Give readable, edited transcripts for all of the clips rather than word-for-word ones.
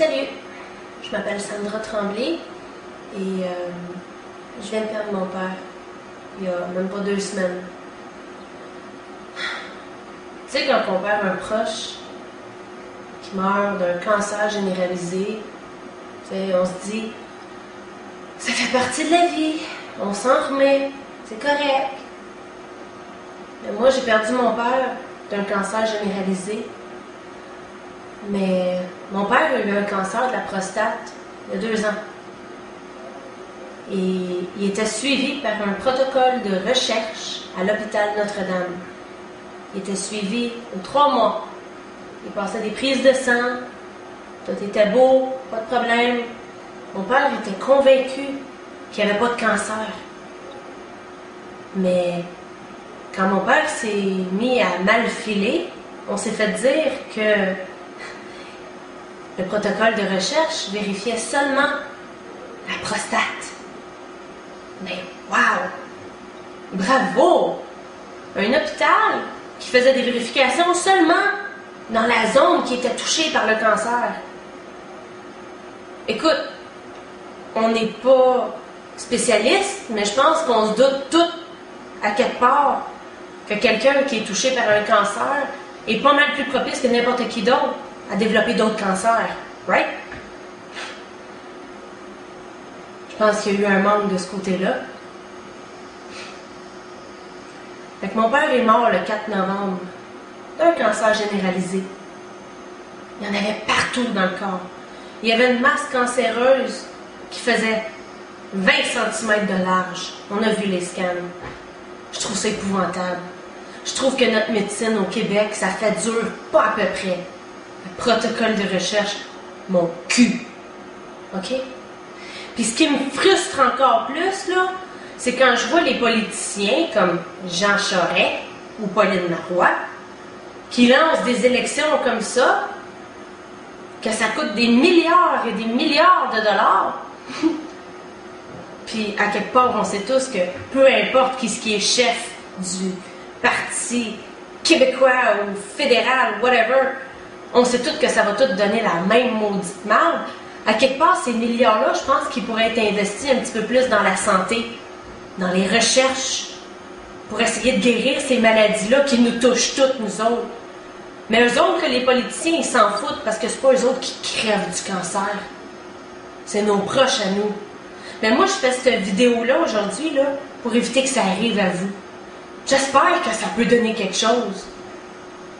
Salut, je m'appelle Sandra Tremblay et je viens de perdre mon père il y a même pas 2 semaines. Tu sais, quand on perd un proche qui meurt d'un cancer généralisé, tu sais, on se dit, ça fait partie de la vie, on s'en remet, c'est correct. Mais moi, j'ai perdu mon père d'un cancer généralisé. Mais mon père a eu un cancer de la prostate il y a 2 ans. Et il était suivi par un protocole de recherche à l'hôpital Notre-Dame. Il était suivi de 3 mois. Il passait des prises de sang, tout était beau, pas de problème. Mon père était convaincu qu'il n'y avait pas de cancer. Mais quand mon père s'est mis à mal filer, on s'est fait dire que le protocole de recherche vérifiait seulement la prostate. Mais wow! Bravo! Un hôpital qui faisait des vérifications seulement dans la zone qui était touchée par le cancer. Écoute, on n'est pas spécialiste, mais je pense qu'on se doute tous, à quelque part, que quelqu'un qui est touché par un cancer est pas mal plus propice que n'importe qui d'autre à développer d'autres cancers, right? Je pense qu'il y a eu un manque de ce côté-là. Fait que mon père est mort le 4 novembre d'un cancer généralisé. Il y en avait partout dans le corps. Il y avait une masse cancéreuse qui faisait 20 cm de large. On a vu les scans. Je trouve ça épouvantable. Je trouve que notre médecine au Québec, ça fait dur pas à peu près. Le protocole de recherche, mon cul. OK? Puis ce qui me frustre encore plus, là, c'est quand je vois les politiciens comme Jean Charest ou Pauline Marois qui lancent des élections comme ça, que ça coûte des milliards et des milliards de dollars. Puis à quelque part, on sait tous que peu importe qui est chef du parti québécois ou fédéral, whatever, on sait tous que ça va tout donner la même maudite marde. À quelque part, ces milliards-là, je pense qu'ils pourraient être investis un petit peu plus dans la santé, dans les recherches, pour essayer de guérir ces maladies-là qui nous touchent toutes, nous autres. Mais eux autres, les politiciens, ils s'en foutent parce que c'est pas eux autres qui crèvent du cancer. C'est nos proches à nous. Mais moi, je fais cette vidéo-là aujourd'hui, là, pour éviter que ça arrive à vous. J'espère que ça peut donner quelque chose.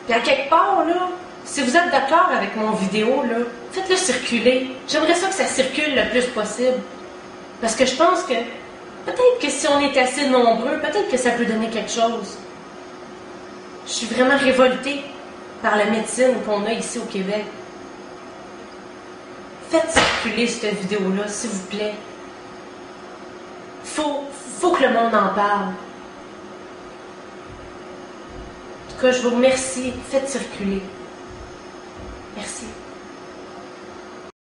Puis à quelque part, là, si vous êtes d'accord avec mon vidéo, là, faites-le circuler. J'aimerais ça que ça circule le plus possible. Parce que je pense que peut-être que si on est assez nombreux, peut-être que ça peut donner quelque chose. Je suis vraiment révoltée par la médecine qu'on a ici au Québec. Faites circuler cette vidéo-là, s'il vous plaît. Faut que le monde en parle. En tout cas, je vous remercie. Faites circuler. Merci.